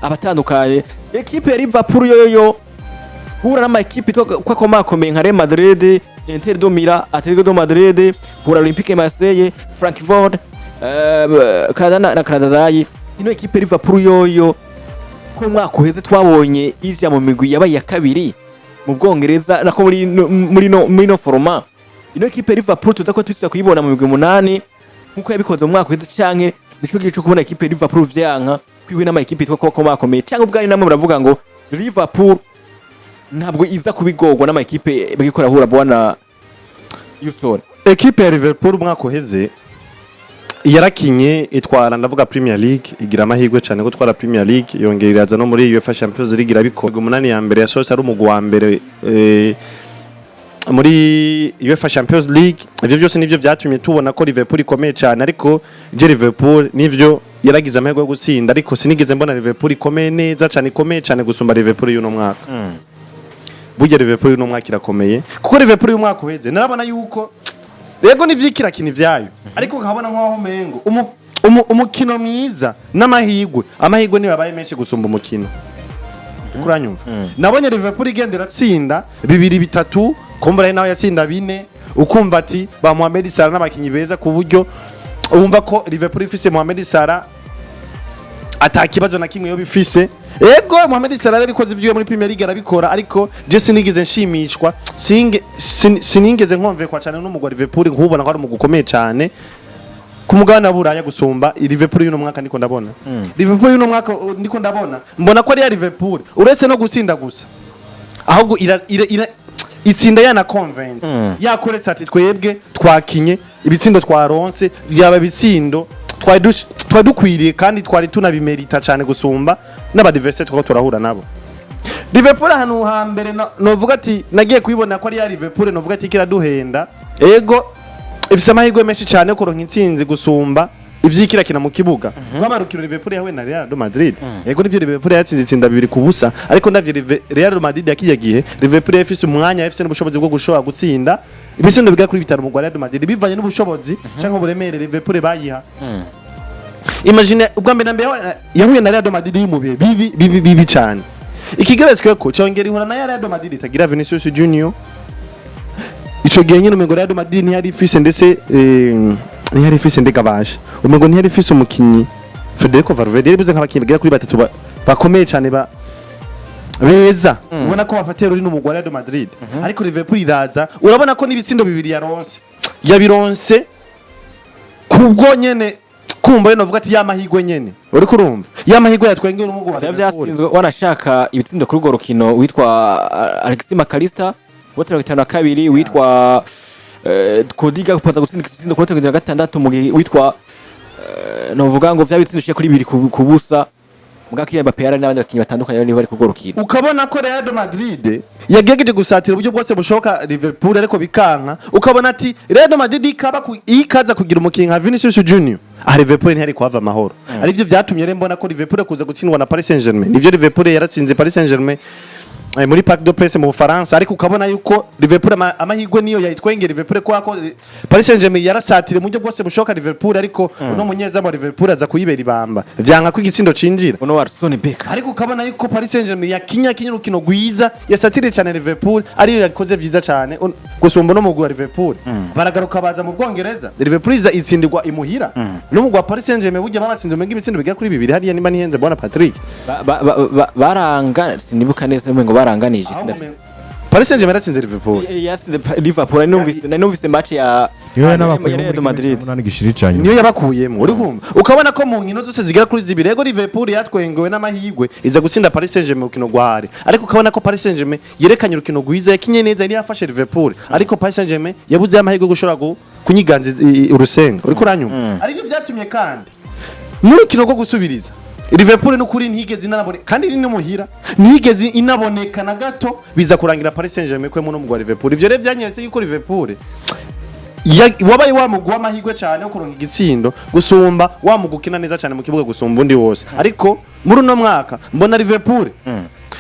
abatandukanye equipe ya Liverpool yoyo hura n'ama equipe kwa Gakomeye nka Real Madrid, Inter de Milan, Atletico de Madrid, hura Olympique Marseille, Frankfurt, Galatasaray. Ino equipe Liverpool yoyo ko mwaka uheze twabonye ije mu migwi yabaye ya kabiri mu Bwongereza nako muri no format. Ino equipe Liverpool tutako twisa kuyibona mu migwi 8 nkuko yabikoze mu mwaka uheze canke nico gihe cyo kubona equipe Liverpool vyanka kwiwe n'ama equipe twako Gakomeye cyangwa ubwari namwe muravuga ngo Liverpool ntabwo iza kubigorwa n'ama equipe bwikora hura bwana Houston. Equipe ya Liverpool mwaka uheze yarakinye itwara ndavuga Premier League igira amahirwe cyane gutwara Premier League yongereraza no muri UEFA Champions League irabikora umunani ya mbere yasohotse ari umugwi wa mbere muri UEFA Champions League. Ivyo byose nivyo byatumye tubona ko Liverpool ikomeye cyane, ariko je Liverpool nivyo yaragize amahirwe yo gutsinda, ariko sinigeze mbona Liverpool ikomeye neza cyane, ikomeye cyane gusumba Liverpool y'uno mwaka. Burya Liverpool y'uno mwaka irakomeye kuko Liverpool y'uno mwaka uheze narabona yuko yego nivyikira kintu vyayo, ariko nkabona nkaho mengo umukino mwiza n'amahirwe amahirwe ni babaye menshi gusumba umukino. Kuranyumva nabonye Liverpool igendera tsinda 2-3 kombora nawe yatsinda 4 ukumva ati ba Mohamed Salah n'abakinyi beza ku buryo umva ko Liverpool ifise Mohamed Salah atakibazo na kimwe yo bifise. Ego Mohamed Salah yarikoze ivyo muri Premier League arabikora, ariko je sinigeze nshimishwa sinigeze nkomvekwa cyane n'umugwa Liverpool nkubona ko ari umugukomeye cyane ku mugabane buraya gusumba Liverpool y'uno mwaka. Niko ndabona Liverpool y'uno mwaka niko ndabona mbona ko ari ya Liverpool uretse no gutsinda gusa, ahubwo itsinda yana convince yakoretse ati twebwe twakinye ibitsindo twaronse byaba bitsindo twadukwiriye kandi twari tunabimerita cyane gusumba n'abadversaire twako turahura nabo. Liverpool hano hambere novuga ati nagiye kwibona ko ari ya Liverpool novuga ati kiraduhenda. Ego ifise amahirwe menshi cyane ko ronka intsinzi gusumba ivyikira kina mu kibuga bamarukiro Liverpool yawe na Real Madrid. Ego nivyo Liverpool yatsinze itsinda 2-0, ariko ndavye Real Madrid yakiye gihe Liverpool yafise umwanya yafise n'ubushobozi bwo gushobora gutsinda ibisindo biga kuri 5 mu Real Madrid bivanye n'ubushobozi cyangwa uburemere Liverpool bayiha. Imagine ubwambe nambe yahuye na Real Madrid y'umubiye bibi cyane. Ikigeretswe ko cyongera ihura na Real Madrid itagira Vinicius Junior. Ico gihe nyine umego Real Madrid ntiyari ifise ndetse ntiyari ifise ndegabasha umego ntiyari ifise umukinyi Federico Valverde yari buze nk'abakinyi bagera kuri 3 bakomeye cyane beza ubona ko bafatira uri n'umugwa Real Madrid. Ariko Liverpool iraza urabona ko nibitsindo 2 yabironse kubwo nyene kumva yo novuga ati yamahirwe nyene uri kurumva yamahirwe yatwengeye n'umugwa byatsinzwe wanashaka ibitsindo kuri gorokino witwa Alexis McAllister wotera 52 witwa Kodiga kupaza gutsinda ikitsindo kuri 36 mu gihe witwa novuga ngo vyabitsindishije kuri 2 kubusa mugakira Mbappe n'abandi bakinyi batandukanye niho bari kugorukira. Ukabona ko Real Madrid yagejeje gusatira uburyo bwose bushoka Liverpool ariko bikanka, ukabona ati Real Madrid ikaza kugira umukinyi nka Vinicius Junior Liverpool ntiyari kwava amahoro. Arivyo vyatumye rero mbona ko Liverpool kuza gutsindwa na Paris Saint-Germain. Nivyo Liverpool yaratsinze Paris Saint-Germain muri Parc des Princes mu Faransa, ariko ukabona yuko Liverpool amahirwe niyo yayitwengera Liverpool kwako Paris Saint-Germain yarasatire mu buryo bwose bushoka Liverpool, ariko no munyezamo Liverpool aza kuyibera ibamba vyanka ko igitsindo cinjira uno Arsene Becker. Ariko ukabona yuko Paris Saint-Germain yakinya urukino gwiza yasatire cyane Liverpool ariyo yakoze vyiza cyane gusumba no mu gwa Liverpool. Baragaruka baza mu Bwongereza Liverpool iza itsindirwa imuhira no mu gwa Paris Saint-Germain burya babatsinze mu gibitsindo biga kuri 2 hariya nimba nihenze bona Patrick baranga sinibuka neza ngo baranganije Paris Saint-Germain yatsinze Liverpool. Yatsinze Liverpool numvise match ya Real Madrid niyo yabakuyemo uri kumva. Ukabona ko mu nkino zose zigera kuri 2 rego Liverpool yatwengewe n'amahirwe iza gutsinda Paris Saint-Germain ukino gware, ariko ukabona ko Paris Saint-Germain yerekanye urukino gwiza yakinye neza yari yafashe Liverpool, ariko Paris Saint-Germain yabuze amahirwe gushobora kunyiganza urusenga uri kuranyuma. Arivyo vyatumye kandi n'urukino rwo gusubiriza Liverpool n'ukuri ntigeze inaboneka kandi ni muhira ntigeze inaboneka na gato biza kurangira Paris Saint-Germain kwemo no mugwa Liverpool. Ivyo rero vyanyeretse yuko Liverpool wabaye wamugwa amahirwe cyane kuronka igitsindo gusumba wamugukina neza cyane mu kibuga gusumba undi wose. Ariko muri no mwaka mbona Liverpool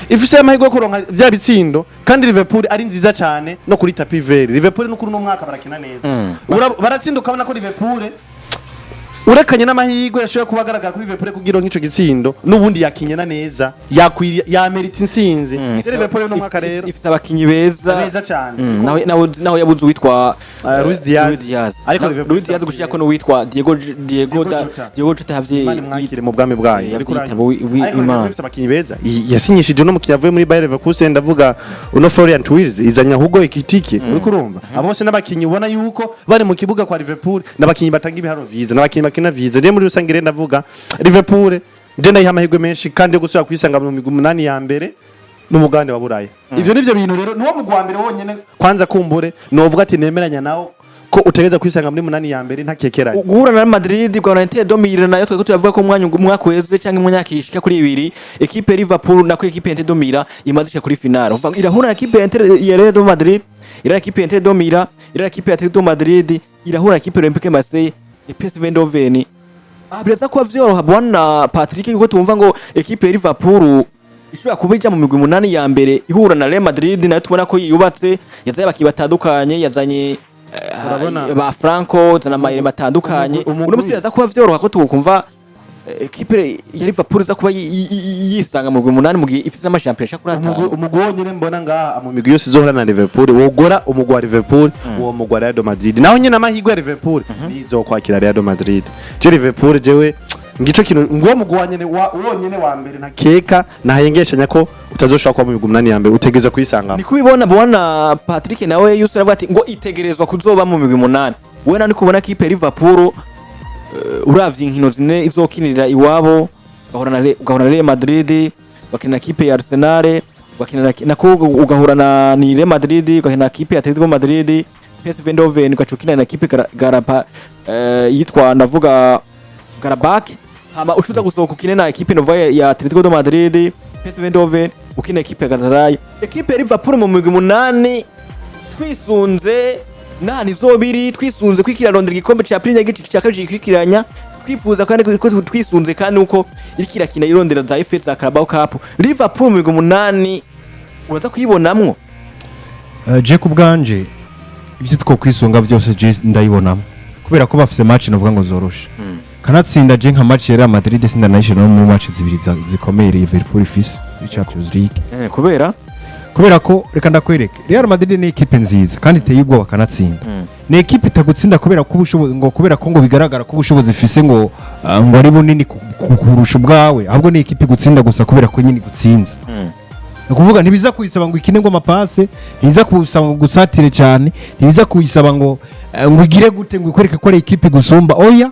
ifise amahirwe kuronka bya bitsindo kandi Liverpool ari nziza cyane no kuri tapi vert. Liverpool n'ukuri no mwaka barakina neza baratsinda ukabona ko Liverpool urekanye n'amahirwe yashoboye kuba agaragara kuri Liverpool kugira nk'ico gitsindo n'ubundi yakinyena neza yakwiriye yamerita intsinzi Liverpool no mwaka rero ifite abakinyi beza cyane naho yabuze uwitwa Luis Diaz ariko Luis Diaz gushika ko no witwa Diego Jota havye mwakire mu bwami bwayo ariko w'Imana ifite abakinyi beza yasinyishije no mukiyavuye muri Bayer Leverkusen ndavuga uno Florian Wirtz izanya Hugo Ekitike uriko urumva abo bose n'abakinyi ubona yuko bari mu kibuga kwa Liverpool n'abakinyi batanga ibiharo vyiza n'abakinyi bakina vyiza rero muri rusange ndavuga Liverpool je ndayiha amahirwe menshi kandi yo gusubira kwisanga mu migwi 8 ya mbere n'umugande wa Buraya ivyo nivyo bintu rero nuwo mugwa mbere wonyene kwanza kumbure novuga ati nemeranya nawo ko utegeza kwisanga muri 8 ya mbere ntakekeranye guhura na Madrid kwa Inter de Milan nayo twego tuyavuga ko umwaka weze cyangwa umunyakishika kuri ibiri equipe Liverpool na ko equipe Inter de Milan imaze kuri finale irahura na equipe ya Real de Madrid ira equipe Inter de Milan ira equipe ya Atletico Madrid irahura na equipe Olympique Marseille PSV Eindhoven bireza ko vyoroha bwana Patrick yuko tumva ngo equipe ya Liverpool ishobora kuba ijya mu migwi 8 ya mbere ihura na Real Madrid nayo tubona ko yubatse yazaye bakibatandukanye yazanye ba Franco zana mayire matandukanye uno musiraza kuba vyoroha ko tukumva equipe ya Liverpool za kuba yisanga mu migwi 8 mu gihe ifite n'amashampiyona kuri atanu umugonyere mbona ngaha mu migwi yose izohura na Liverpool wogora umugwa Liverpool uwo mugwa Real Madrid naho nyine amahirwe ya Liverpool nizo kwakira Real Madrid je Liverpool jewe ngico kintu ngo mugwanyene wonyene wa mbere ntakeka nahayengeshanya ko utazoshobora kuba mu migwi 8 ya mbere utegeza kuyisanga ni kubibona bwana Patrick nawe yusura avuga ati ngo itegerezwa kuzoba mu migwi 8 we nani kubona kipe Liverpool uravye inkino zine izokinirira iwabo ugahura na Real Madrid bakina kipe ya Arsenal bakina nako ugahura na Real Madrid ugahina kipe ya Atletico Madrid PSV Eindhoven ugacukina na kipe Garapa yitwa ndavuga Karabak hama ushuza gusohoka ukine na equipe nova ya Atletico de Madrid PSV Eindhoven ukina equipe ya Galatasaray equipe ya Liverpool mu migwi 8 twisunze nani zobiri twisunze kwikirarondera igikombe cha Premier League cya kabiri kwikiranya twifuza kandi ko twisunze kandi uko irikirakina irondera za FA za Carabao Cup Liverpool mu migwi 8 uraza kuyibonamwo je kubganje ivyo two kwisunga byose je ndayibonamo kubera ko bafise match novuga ngo zorosha kanatsinda je nka match ya Real Madrid sinda nayishe no mu match zibiri zikomeye Liverpool ifise Champions League kubera ko reka ndakwereke Real Madrid ni equipe nziza kandi iteye ubwoba kanatsinda ni equipe itagutsinda kubera ko ubushobozi ngo kubera ko ngo bigaragara ko ubushobozi ifise ngo ari bunini kurusha ubwawe ahubwo ni equipe gutsinda gusa kubera ko nyine gutsinze kuvuga ntibiza kuyisaba ngo ikine ngo amapase ntibiza kuyisaba ngo gusatire cyane ntibiza kuyisaba ngo igire gute ngo ikoreke ko ari equipe gusumba oya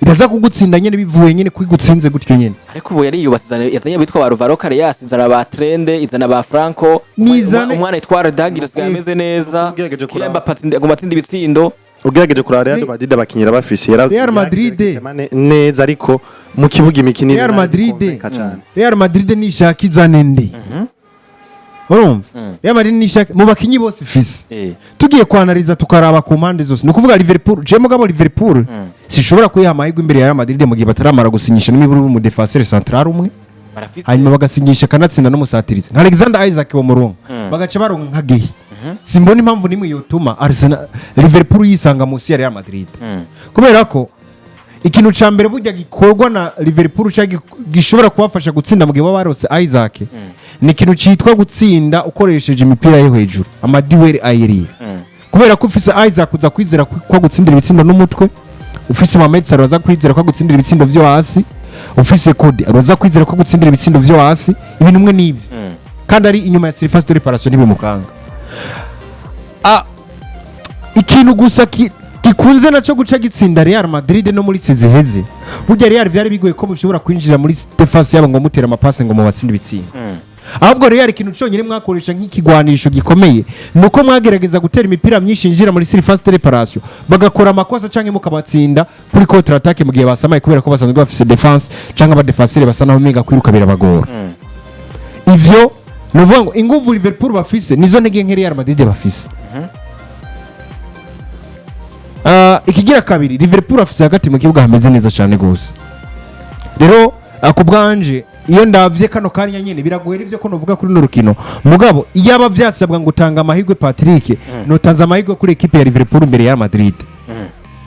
iraza kugutsinda nyene bivuye nyene kwigutsinze gutyo nyene ariko ubu yari yubasizana yazanye bitwa ba Alvaro Carreras izana ba Trende izana ba Franco umwana itwara Dagiras gameze neza Kemba patinde gumatsinda ibitsindo ugerageje kuri Real Madrid abakinyira bafise Real Madrid neza ariko mu kibuga imikino Real Madrid ni shaki zanende urumva Real Madrid ni shaki mu bakinyi bose fise tugiye kwanariza tukaraba ku mpande zose no kuvuga Liverpool je mugabo Liverpool sishobora kuyiha amahirwe imbere ya Real Madrid mu gihe bataramara gusinyisha n'imiburu mu defenseur central umwe hanyuma bagasinyisha kanatsinda no musatirize nka Alexander Isaac wo murongo bagaca baronka nka Gehi simbona impamvu nimwe yotuma Arsenal Liverpool yisanga musi ya Real Madrid kubera ko ikintu ca mbere burya gikorwa na Liverpool gishobora kubafasha gutsinda mu gihe baba barose Isaac ni ikintu citwa gutsinda ukoresheje imipira yo hejuru amadiweri ayiriye kubera ko ufise Isaac uza kwizera ko gutsindira ibitsindo n'umutwe ufise Mohamed Salah aza kwizera ko gutsindira ibitsindo vyo hasi ufise Cody aza kwizera ko gutsindira ibitsindo vyo hasi ibintu umwe n'ivyo kandi ari inyuma ya surface de réparation n'ibimukanga ikintu gusa gikunze naco guca gitsinda Real Madrid no muri seziheze burya Real vyari bigoye ko mushobora kwinjira muri defense yabo ngo mutera amapase ngo mubatsinde ibitsindo ahubwo Real ikintu cyonyine mwakoresha nk'ikigwanisho gikomeye nuko mwagerageza gutera imipira myinshi injira muri surface de réparation bagakora amakosa canke mukabatsinda kuri contre attaque mu gihe basamaye kubera ko basanzwe bafise defense canke aba defenseur basa naho mega kwiruka birabagora ivyo nuvuga ngo inguvu Liverpool bafise nizo ntege nke Real Madrid bafise ikigira kabiri Liverpool afise hagati mu kibuga hameze neza cyane gose rero akubwanje iyo ndavye kano kanya nyene biragoye ivyo ko novuga kuri no rukino mugabo iyaba vyasabwa ngo utanga amahirwe Patrick no tanza amahirwe kuri equipe ya Liverpool imbere ya Madrid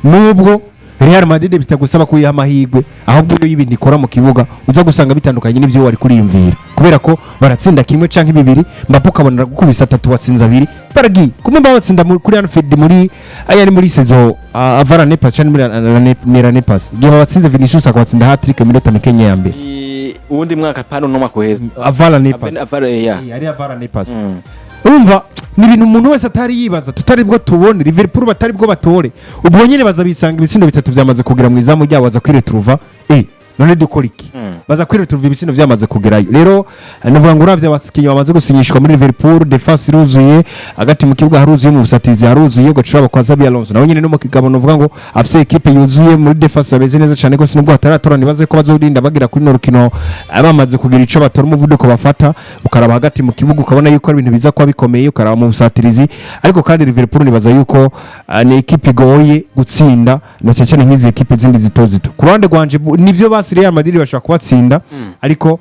nubwo Real Madrid bitagusaba kuyiha amahirwe ahubwo iyo y'ibintu ikora mu kibuga uza gusanga bitandukanye n'ivyo wari kuriyumvira kubera ko baratsinda kimwe canke bibiri Mbappe ukabonera gukubisa 3 watsinza 2 baragiye kumwe batsinda kuri Anfield muri ayari muri saison avara nepa canke muri nepas gihe batsinze Vinicius akawatsinda hat-trick minota mikenya ya mbere uwundi mwaka pano no makoheza avara nepas ari avara nepas urumva ni ibintu umuntu wese atari yibaza tutari bwo tubone Liverpool batari bwo batore ubwo nyene baza bisanga ibitsindo bitatu vyamaze kugira mu izamu ryabo baza kwiretruva none dukora iki baza kwiretruva ibitsindo vyamaze kugerayo rero navuga ngo uravye abasikinyi bamaze gusinyishwa muri Liverpool defense iruzuye agati mu kibuga haruzuye mu busatizi haruzuye ugacura kwa Xabi Alonso nawe nyene no mu kigabo novuga ngo afise equipe yuzuye muri defense abeze neza cyane ko sinubwo hataratorana baze ko bazorinda bagira kuri no rukino abamaze kugira ico batora umuvuduko bafata ukaraba hagati mu kibuga ukabona yuko ari ibintu biza kwa bikomeye ukaraba mu busatirizi ariko kandi Liverpool nibaza yuko ni equipe igoye gutsinda na cyane nk'izi equipe zindi zitozito ku ruhande rwanje nivyo basi Real Madrid bashaka kubatsinda ariko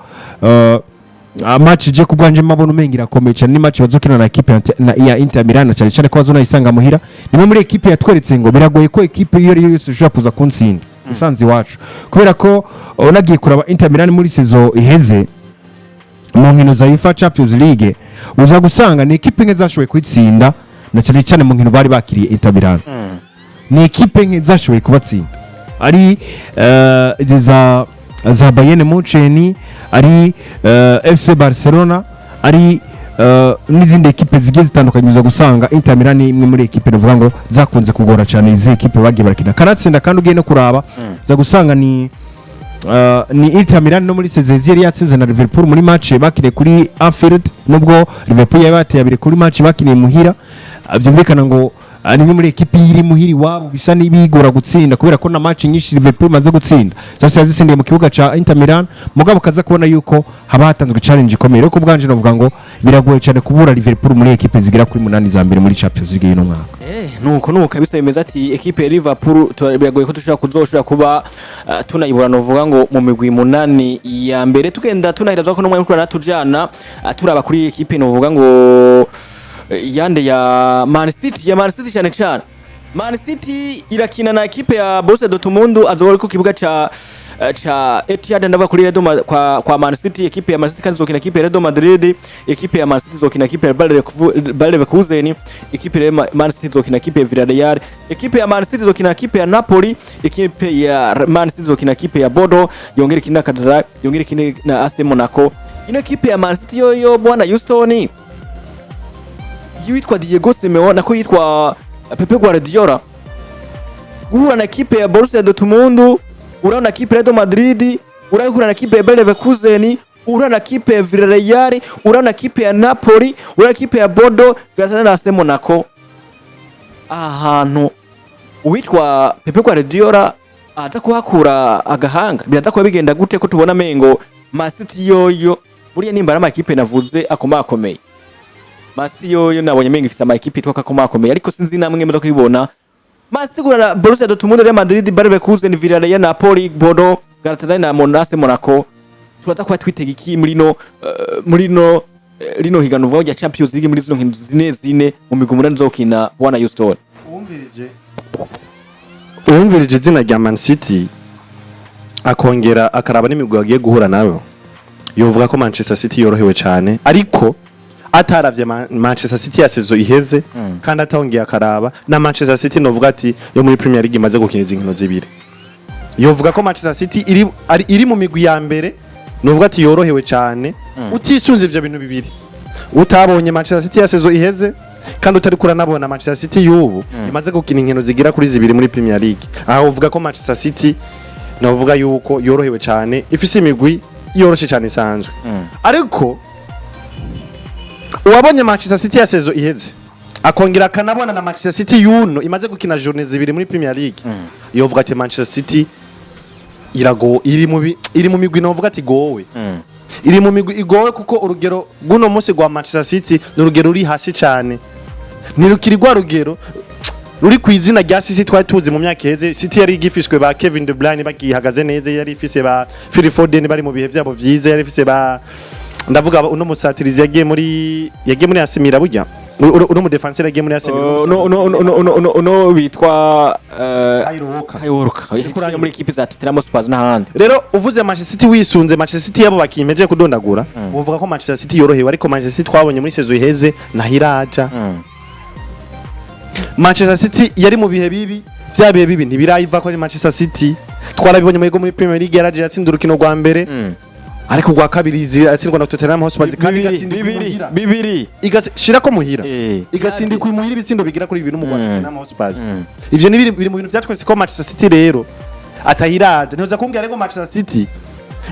match je kubwanje mabona umengira komeye cyane ni match bazokina na equipe ya Inter Milan cyane cyane ko bazona isanga muhira nimwe muri equipe yatweretse ngo biragoye ko equipe iyo ari yose ishobora kuza kuntsinda isanzi wacu kubera ko unagiye kuraba Inter Milan muri saison iheze mu nkino za UEFA Champions League uza gusanga ni equipe nke zashoboye kwitsinda na cyane cyane mu nkino bari bakiriye Inter Milan ni equipe nke zashoboye kubatsinda ari za Bayern Munchen ari FC Barcelona ari n'izindi equipe zigiye zitandukanye uza gusanga Inter Milan imwe muri equipe navuga ngo zakunze kugora cyane izi equipe bagiye barakina kanatsinda kandi ugiye no kuraba za gusanga ni Inter Milan no muri sezezi yari yatsinze na Liverpool muri match bakire kuri Anfield nubwo Liverpool yabateye abiri kuri match bakiniye muhira byumvikana ngo nimwe muri equipe iri muhiri wabo bisa n'ibigora gutsinda kubera ko na match nyinshi Liverpool maze gutsinda zose yazisindiye mu kibuga ca Inter Milan mugabo kaza kubona yuko haba hatanzwe challenge ikomeye ko bwanje novuga ngo biragoye cyane kubura Liverpool muri equipe zigira kuri 8 za mbere muri Champions League y'ino mwaka nuko kabisa bimeze ati equipe ya Liverpool biragoye ko tuzoshobora kuba tunayibura novuga ngo mu migwi 8 ya mbere tugenda tunahiraza ko no mwaka natujana turaba kuri equipe novuga ngo yande ya Man City cyane cyane Man City irakina na equipe ya Borussia Dortmund azobora ku kibuga ca Etihad ndava kuri Real kwa Man City equipe ya Man City kandi zokina equipe ya Real Madrid equipe ya Man City zokina equipe ya Bayer Leverkusen equipe ya Man City zokina equipe ya Villarreal equipe ya Man City zokina equipe ya Napoli equipe ya Man City zokina equipe ya Bordeaux yongera kina Kadra yongera kina na AS Monaco ino equipe ya Man City yo bwana Houston yitwa Diego Simeone nako yitwa Pepe Guardiola guhura na equipe ya Borussia Dortmund urana na equipe ya Real Madrid urana na equipe ya Bayer Leverkusen urana na equipe ya Villarreal urana na equipe ya Napoli urana na equipe ya Bordeaux gasana na AS Monaco ahantu uwitwa Pepe Guardiola atakuhakura agahanga biratakwa bigenda gute ko tubona mengo Man City yoyo buriya nimbara ama equipe navuze akomeye Masi yoyo nabonye menga ifite ama equipe itwa kakomeye ariko sinzi namwe mwe kwibona Masi gura Borussia Dortmund Real Madrid Bayer Leverkusen Villarreal Napoli Bordeaux Galatasaray na Monaco turata kwa twitega iki muri no rino higano vuga ya Champions League muri zino nkino zine mu migwi 8 zokina bwana Houston uwumvirije izina rya Man City akongera akaraba n'imigwi agiye guhura nayo yovuga ko Manchester City yorohewe cyane ariko ataravye Manchester City ya sezo iheze kandi atongeye akaraba na Manchester City novuga ati yo muri Premier League imaze gukina izinkino zibiri yovuga ko Manchester City iri mu migwi ya mbere novuga ati yorohewe cyane utisunze ivyo bintu bibiri utabonye Manchester City ya sezo iheze kandi utari kuranabona Manchester City y'ubu imaze gukina inkino zigira kuri zibiri muri Premier League aho uvuga ko Manchester City novuga yuko yorohewe cyane ifise imigwi yoroshe cyane isanzwe ariko uwabonye Manchester City ya sezo iheze akongera kanabona na Manchester City yuno imaze gukina journée zibiri muri Premier League yovuga ati Manchester City iri mu migwi novuga ati gowe iri mu migwi igowe kuko urugero guno munsi gwa Manchester City n'urugero uri hasi cyane nirukiri gwa rugero ruri kwizina rya City twari tuzi mu myaka iheze City yari igifishwe ba Kevin De Bruyne bagihagaze neza yari ifise ba Phil Foden bari mu bihe byabo vyiza yari ifise ba ndavuga uno musatirizi yagiye muri Asimira burya uno mu defenseur agiye muri Arsenal no bitwa Kairuka yakuriye muri equipe za Tottenham Spurs n'ahandi. Rero uvuze Manchester City wisunze Manchester City yabo bakimeje kudondagura uvuga ko Manchester City yorohewe ariko Manchester City twabonye muri saison iheze nahiraja. Manchester City yari mu bihe bibi vyabihe bibi ntibirayiva ko Manchester City twarabibonye muri Premier League yaraje yatsinda urukino rwa mbere ariko rwa kabiri atsindwa na Tottenham Hotspur kandi gatsinda bibiri igashira ko muhira igatsinda ku muhira ibitsindo bigira kuri 2 mu Tottenham Hotspur. Ivyo ni biri mu bintu byatwese ko Manchester City rero atahiraje ntuza kumbwira ngo Manchester City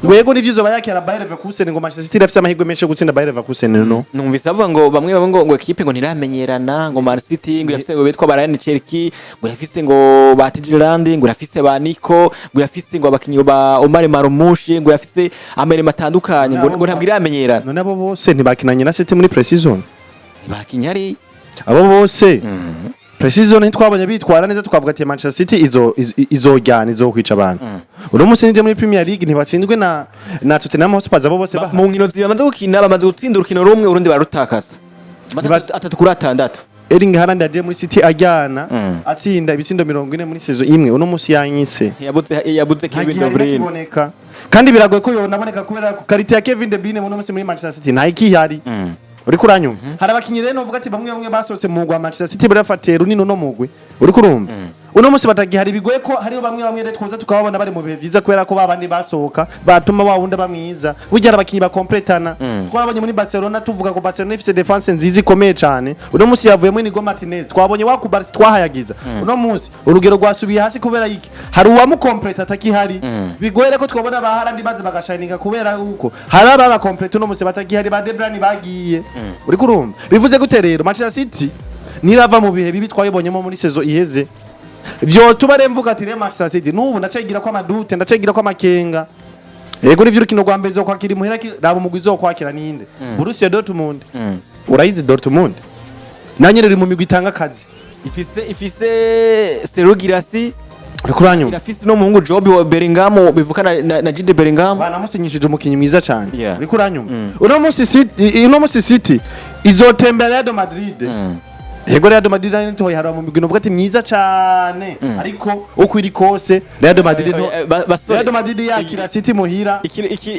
Gwego nivyo zo bayakira Bayer Leverkusen ngo Manchester City rafise amahirwe menshi yo gutsinda Bayer Leverkusen no. Numvise avuga ngo bamwe ngo equipe ngo ntiramenyerana ngo Man City ngo irafise ngo betwa Bayern Cherki ngo irafise ngo ba Tidjland ngo irafise ba Nico ngo irafise ngo abakinyi ba Omar Marumushi ngo irafise amere matandukanye ngo ntabwo iramenyerana. None abo bose ntibakinanye na City muri pre-season. Ntibakinyari abo bose Precision ntitwabonye bitwara neza tukavuga ati Manchester City izojyana izokwica abantu. Uno musi nije muri Premier League ntibatsinzwe na Tottenham Hotspur abo bose mu nkino zibamaze gukina bamaze gutsinda urukino rumwe urundi barutakasa. Atatu kuri atandatu. Erling Haaland aje muri City ajyana atsinda ibitsindo 40 muri saison imwe uno musi yanyise. Yabuze Kevin De Bruyne. Kandi biragoye ko yonaboneka kubera karite ya Kevin De Bruyne uno musi muri Manchester City nta ikihari. Uri kuranyuma hari abakinyi rero uvuga ati bamwe basohotse mu mugwa Manchester City barafatera runino no mugwe uri kurumva uno musi batagihari bigoye ko hariyo bamwe rero twoza tukababona bari mu bihe byiza kubera ko babandi basohoka batuma wawunda bamwiza burya abakinyi bakompletana twabonye muri Barcelona tuvuga ko Barcelona ifise defense nziza ikomeye cyane uno musi yavuyemo Inigo Martinez twabonye wakubarisi twahayagiza uno musi urugero rwasubiye hasi kubera iki hari uwa mu complete atakihari bigoye ko twabona baharandi baze bagashininga kubera uko hari aba complete uno musi batakihari ba De Bruyne bagiye uri kurumva bivuze gute rero Manchester City nirava mu bihe bibi twayibonyemo muri saison iheze byo tubare mvuga ati Manchester City nubu ndacagira ko amadute ndacagira ko amakenga yego nivyo urukino rwa mbere zo kwakira muhera rabo mugwi zo kwakira ninde Borussia Dortmund urayizi Dortmund nanye riri mu migwi itanga akazi ifise Serugirasi Rekuranyo irafise no muhungu Job wa Bellingham bivukana na Jude Bellingham banamusinyishije umukinyi mwiza cyane Rekuranyo uno musi City izotembera Real Madrid Yego Real Madrid nito yari mu migwi novuga ati myiza cyane ariko uko iri kose Real Madrid yakira City muhira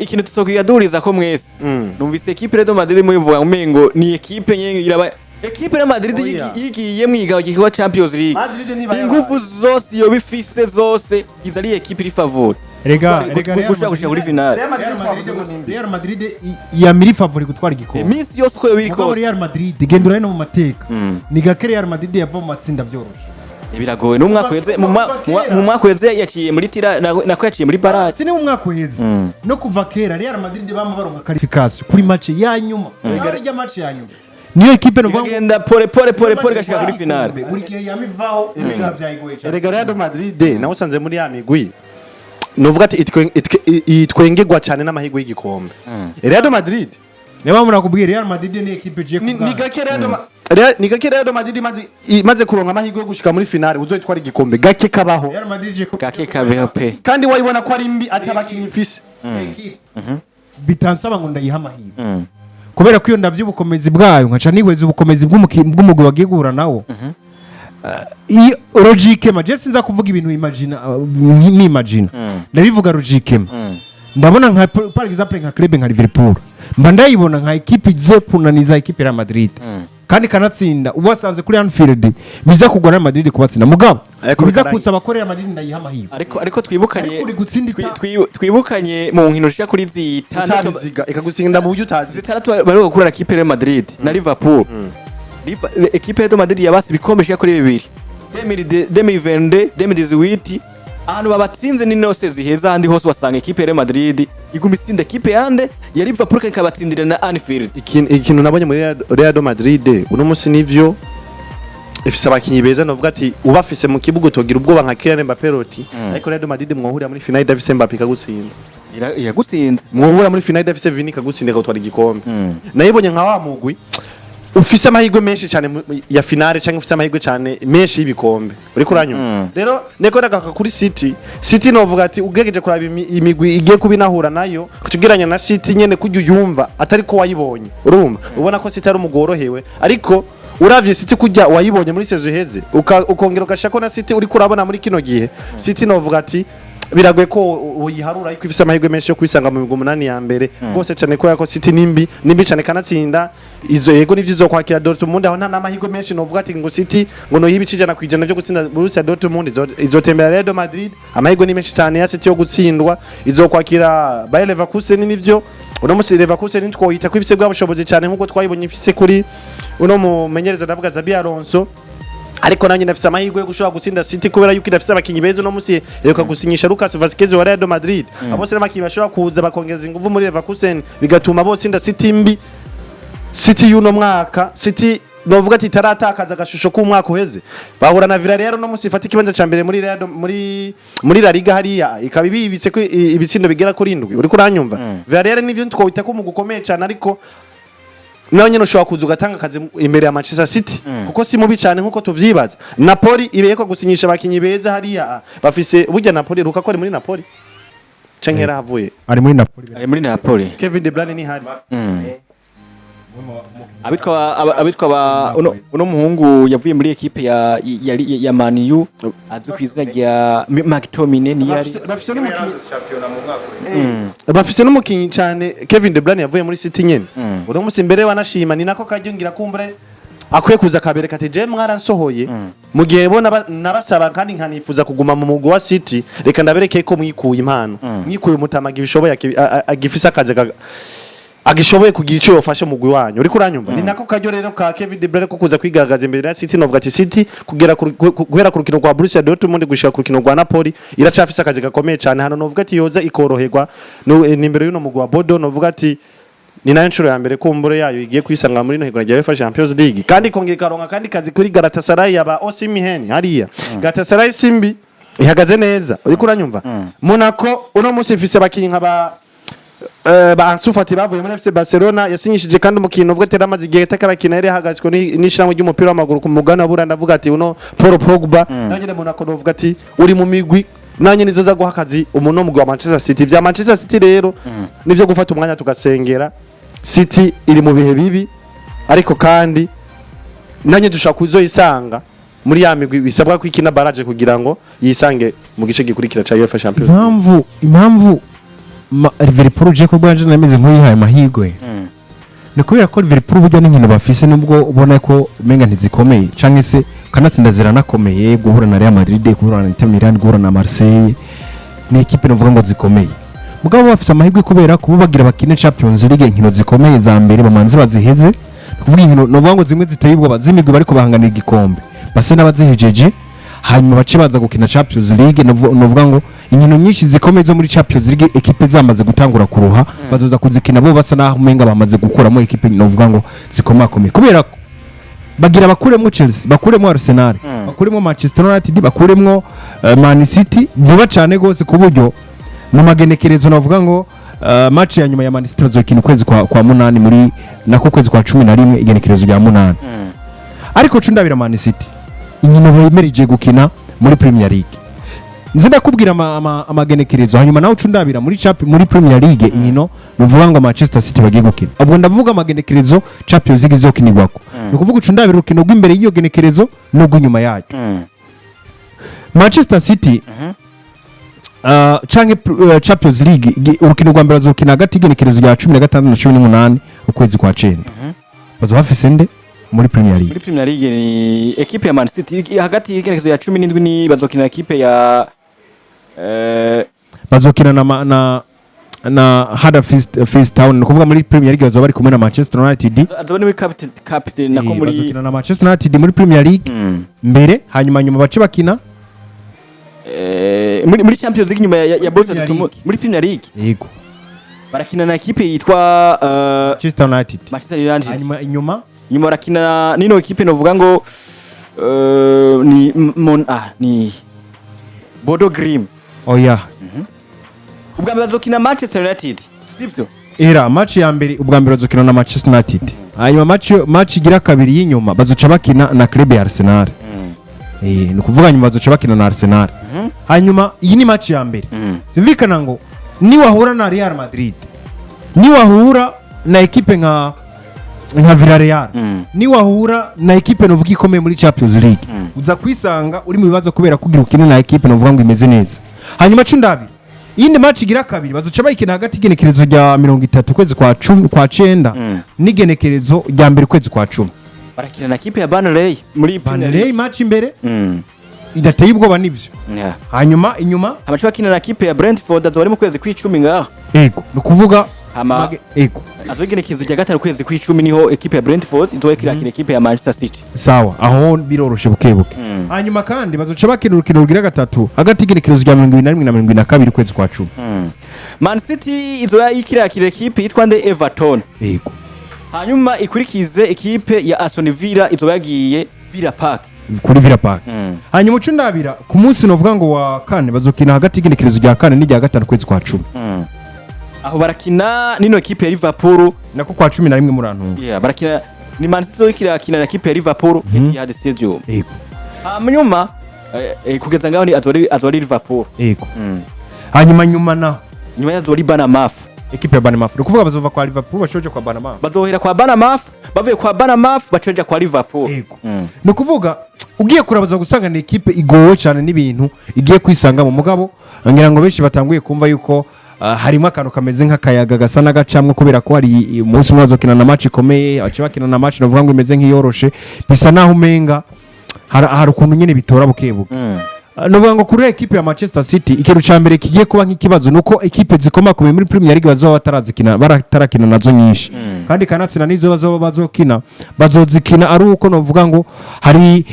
ikintu tutokiyaduriza ko mwese numvise equipe Real Madrid muyivuga umengo ni equipe nyenye iraba equipe ya Madrid yigiye mwiga ikiwa Champions League ingufu zose yo bifise zose izali equipe iri favori Real Madrid ya miri favori gutwara igikombe iminsi yose uko yobiri ko Real Madrid gendura no mu mateka ni gake Real Madrid yava mu matsinda byoroshe biragoye no mwaka weze yaciye muri tira nako yaciye muri barrage sine mu mwaka weze no kuva kera Real Madrid bama baronka qualification kuri match ya nyuma ya match ya nyuma niyo equipe no genda pole gashika kuri finale buri gihe yamivaho ibintu byayigoye cyane Real Madrid nawe usanze muri ya migwi novuga ati itwengegwa cyane n'amahirwe y'igikombe Real Madrid niba murakubwira Real Madrid ni equipe je ni gake Real Madrid maze kuronka amahirwe yo gushika muri finale uzoyitwara igikombe gake kabaho Real Madrid je gake kabeho pe kandi wayibona ko ari mbi atabakinyi ifise bitansaba ngo ndayiha amahirwe kubera ko iyo ndavye ubukomezi bwayo nkaca nihweza ubukomezi bw'umugwi bagiye guhura nawo iyo logique ma je sinza kuvuga ibintu imagine ndabivuga logique ndabona nka par exemple nka club nka Liverpool mba ndayibona nka equipe ize kunaniza equipe ya Madrid kandi kanatsinda ubasanze kuri Anfield biza kugwa na Madrid kubatsinda mugabo biza kusaba ko Real Madrid ndayiha amahirwe ariko twibukanye mu nkino shya kuri zitandatu ikagusinda mu buryo utazi zitandatu bari gukura na equipe ya Madrid na Liverpool equipe ya Madrid yabasi ibikombe shya kuri bibiri 2022 2018 ahantu babatsinze ni nose ziheza handi hose wasanga equipe ya Madrid iguma itsinda equipe yande ya Liverpool ikabatsindira na Anfield ikintu nabonye muri Real Madrid uno musi nivyo ifise abakinyi beza novuga ati ubafise mu kibugo togira ubwoba nka Kylian Mbappé roti ariko Real Madrid mwohurira muri finale Davise Mbappé kagutsinda yagutsinda mwohurira muri finale Davise Vini kagutsinda gutwara igikombe nayibonye nka wa mugwi ufise amahirwe menshi cyane ya finale cyangwa ufise amahirwe cyane menshi y'ibikombe uri kuranyuma rero neko ndagaka kuri City novuga ati ugegeje kuraba imigwi igiye kubinahura nayo kutugiranya na City nyene kujya yumva atari ko wayibonye urumva ubona ko City ari umugorohewe ariko uravye City kujya wayibonye muri saison iheze ukongera ugashako na City uri kurabona muri kino gihe City novuga ati biragoye ko uyiharura ariko ifise amahirwe menshi yo kwisanga mu migwi umunani ya mbere rwose cyane ko yako City nimbi cyane kanatsinda izo yego nivyo zo kwakira Dortmund aho nta namahirwe menshi novuga ati ngo City ngo no yibicijana kwijana byo gutsinda Borussia Dortmund izotembera Real Madrid amahirwe ni menshi cyane ya City yo gutsindwa izo kwakira Bayer Leverkusen nivyo uno musi Leverkusen twoyita ko ifise bwa bushobozi cyane nkuko twayibonye ifise kuri uno mumenyereza ndavuga Xabi Alonso ariko nanjye nafise amahirwe yo gushobora gutsinda City kubera yuko idafise abakinyi beza no musi reka gusinyisha Lucas Vazquez wa Real Madrid abose n'amakinyi bashobora kuza bakongeza ingufu muri Leverkusen bigatuma bo tsinda City mbi City y'uno mwaka City novuga ati taratakaza agashusho k'umwaka uheze bahura na Villarreal no musi ifata ikibanza ca mbere muri La Liga hariya ikaba ibibitse ko ibitsindo bigera kuri 7 uri kuranyumva Villarreal nivyo twita ko mu gukomeye cyane ariko nawe nyine ushobora kuza ugatanga akazi imbere ya Manchester City kuko si mubi cyane nkuko tuvyibaza Napoli ibeyeko gusinyisha abakinyi beza hariya bafise burya Napoli ruka ko ari muri Napoli cenkera havuye ari muri Napoli Kevin De Bruyne ni hari abitwa uno muhungu yavuye muri equipe ya Man U azwi kwizina rya McTominay ni yari bafise n'umukinyi cyane Kevin De Bruyne yavuye muri City nyene uno musi imbere wanashima ni nako kajyongira kumbure akwiye kuza kabereka ati je mwaransohoye mu gihe bona nabasaba kandi nkanifuza kuguma mu mugwi wa City reka ndabereke ko mwikuye impano mwikuye umutamaga ibishoboye agifisa akazi agishoboye kugira ico yofasha mu gwi wanyu uri kuranyumva ni nako kajyo rero ka Kevin De Bruyne ko kuza kwigaragaza imbere ya City novuga ati City guhera ku rukino rwa Borussia Dortmund gushika ku rukino rwa Napoli iracafise akazi gakomeye cyane hano novuga ati yoza ikoroherwa ni imbere y'uno mugwi wa Bodo novuga ati ni nayo nshuro ya mbere kumbure yayo igiye kwisanga muri no higura rya UEFA Champions League kandi kongera karonka kandi kazi kuri Galatasaray yaba Osimhen hariya Galatasaray simbi ihagaze neza uri kuranyumva Monaco uno musi ifise abakinyi nk'aba Ansufati bavuye muri FC Barcelona yasinyishije kandi umukino uvuga ati amazi gihe takarakina yari hagazwe n'ishamwe ry'umupira w'amaguru ku mugana bura ndavuga ati uno Paul Pogba nanyine Monaco novuga ati uri mu migwi nanye nizoza guha akazi umuntu mu wa Manchester City vya Manchester City rero nivyo gufata umwanya tugasengera City iri mu bihe bibi ariko kandi nanye dushaka kuzoyisanga muri ya migwi bisabwa kwikina barrage kugira ngo yisange mu gice gikurikira ca UEFA Champions impamvu Liverpool je ko bwanje nameze nk'uyihaye amahirwe ni kubera ko Liverpool burya n'inkino bafise nubwo ubona ko umenga ntizikomeye canke se kanatsinda ziranakomeye guhura na Real Madrid guhura na Inter Milan guhura na Marseille ni equipe novuga ngo zikomeye mugabo bafise amahirwe kubera kuba bagira bakine Champions League inkino zikomeye za mbere bamanze baziheze kuvuga inkino novuga ngo zimwe ziteye ubwoba zimigwe bariko bahanganira igikombe base n'abazihejeje hanyuma bace baza gukina Champions League novuga ngo inkino nyinshi zikomeye zo muri Champions League equipe zamaze gutangura kuruha bazoza kuzikina bo basa naho umenga bamaze gukuramo equipe novuga ngo zikomakomeye kubera bagira bakuremo Chelsea bakuremo Arsenal bakuremo Manchester United bakuremo Man City vuba cyane gose ku buryo mu magenekerezo navuga ngo match ya nyuma ya Man City bazokina kwezi kwa 8 muri nako kwezi kwa 11 igenekerezo rya 8 ariko cundabira Man City inkino bemerije gukina muri Premier League nzinda kubwira amagenekerezo hanyuma nawe cundabira muri Premier League inkino nuvuga ngo Manchester City bagiye gukina ubwo ndavuga amagenekerezo Champions League izokinirwako ni kuvuga cundabira urukino rw'imbere y'iyo genekerezo no rw'inyuma yayo Manchester City canke Champions League urukino rwa mbere bazokina hagati y'igenekerezo rya 16 na 18 ukwezi kwa 9 bazo bafise nde muri Premier League. Muri Premier League ni equipe ya Man City hagati y'igenekerezo ya 17 ni bazokina equipe ya bazokina na Huddersfield Town no kuvuga muri Premier League bazoba bari kumwe na Manchester United. Adone muri captain nako muri bazokina na Manchester United muri Premier League mbere hanyuma bace bakina muri Champions League nyuma ya Borussia Dortmund muri Premier League. Yego. Barakina na equipe yitwa Manchester United. Hanyuma nyuma barakina nino equipe novuga ngo ni Bodo Grim. Oya. Ubwa mbere bazokina Manchester United. Sivyo? Era match ya mbere ubwa mbere bazokina na Manchester United. Hanyuma match igira kabiri y'inyuma bazoca bakina na club ya Arsenal. Ni kuvuga nyuma bazoca bakina na Arsenal. Hanyuma iyi ni match ya mbere. Zivikana ngo ni wahura na Real Madrid. Ni wahura na equipe nka nka Villarreal ni wahura na equipe novuga ikomeye muri Champions League uza kwisanga uri mu bibazo kubera kugira ukine na equipe novuga ngo imeze neza. Hanyuma cundabi iyindi match igira kabiri bazoca bayikina hagati igenekerezo rya 30 kwezi kwa 10 kwa 9 n'igenekerezo rya mbere kwezi kwa 10 barakina na equipe ya Burnley muri Burnley match imbere idateye ubwoba nivyo. Hanyuma inyuma amacu bakina na equipe ya Brentford azori mu kwezi kw'icumi ngaho. Ego nukuvuga ego azogenekerezo rya gatanu kwezi kw'icumi niho equipe ya Brentford izoekira equipe ya Manchester City. Sawa aho biroroshe bukebuke. Hanyuma kandi bazoca bakina urukino rugira gatatu hagati igenekerezo rya 21 na 22 kwezi kwa 10. Man City izoyikira equipe yitwa nde Everton. Ego hanyuma ikurikize equipe ya Aston Villa izoyagiye Villa Park kuri Villa Park. Hanyuma ucundabira ku munsi novuga ngo wa kane bazokina hagati igenekerezo rya kane n'irya gatanu kwezi kwa 10. Aho barakina nino equipe ya Liverpool nako kwa 11 murantunga. Barakina ni Man City ikira kina na equipe ya Liverpool Etihad Stadium. Ego hanyuma kugeza ngaho ni azori Liverpool. Ego hanyuma nyuma ya azori Bournemouth equipe ya Bournemouth ukuvuga bazova kwa Liverpool bashoje kwa Bournemouth bazohera kwa Bournemouth bavuye kwa Bournemouth baceja kwa Liverpool. Ego nukuvuga ugiye kurabaza gusanga ni equipe igowe cyane n'ibintu igiye kwisanga mu mugabo ngira ngo benshi batanguye kumva yuko harimo akantu kameze nk'akayaga gasa n'agacamwe kubera ko hari umunsi mwazo kina na match ikomeye aciye bakina na match navuga ngo imeze nk'iyoroshe bisa naho umenga hari ukuntu nyine bitora bukebuke. Novuga ngo kuri equipe ya Manchester City ikintu ca mbere kigiye kuba nk'ikibazo nuko equipe zikoma kumwe muri Premier League bazoba batarazikina nazo nyinshi kandi kanatsina nizo bazokina bazozikina ari uko novuga ngo hari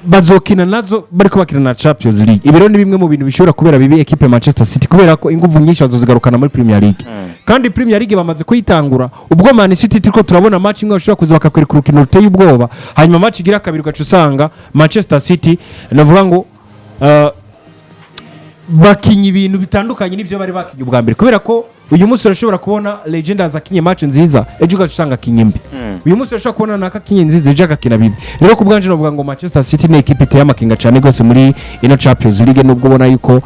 bazokina nazo bariko bakina na Champions League. Ibiro ni bimwe mu bintu bishobora kubera bibi equipe ya Manchester City kubera ko inguvu nyinshi bazozigarukana muri Premier League kandi Premier League bamaze kuyitangura ubwo Man City turiko turabona match imwe bashobora kuza bakakwereka urukino ruteye ubwoba hanyuma match igira kabiri ugaca usanga Manchester City navuga ngo bakinye ibintu bitandukanye n'ivyo bari bakinye ubwa mbere kubera ko uyu munsi urashobora kubona Legenders akinye match nziza ejo ugashanga kinye mbi. Uyu munsi urashobora kubona naka kinye nziza ejo akakina bibi. Rero ku bwanje navuga ngo Manchester City ni equipe iteye amakinga cyane gose muri ino Champions League nubwo ubona yuko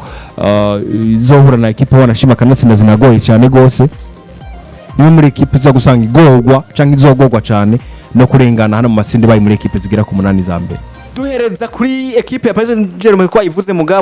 izohura na equipe wanashima kanatsinda zinagoye cyane gose. Ni muri equipe za gusanga igorwa canke izogorwa cyane no kurengana hano mu masinde bayi muri equipe zigira ku 8 za mbere. Duhereza kuri equipe ya Paris Saint-Germain ko ivuze mugabo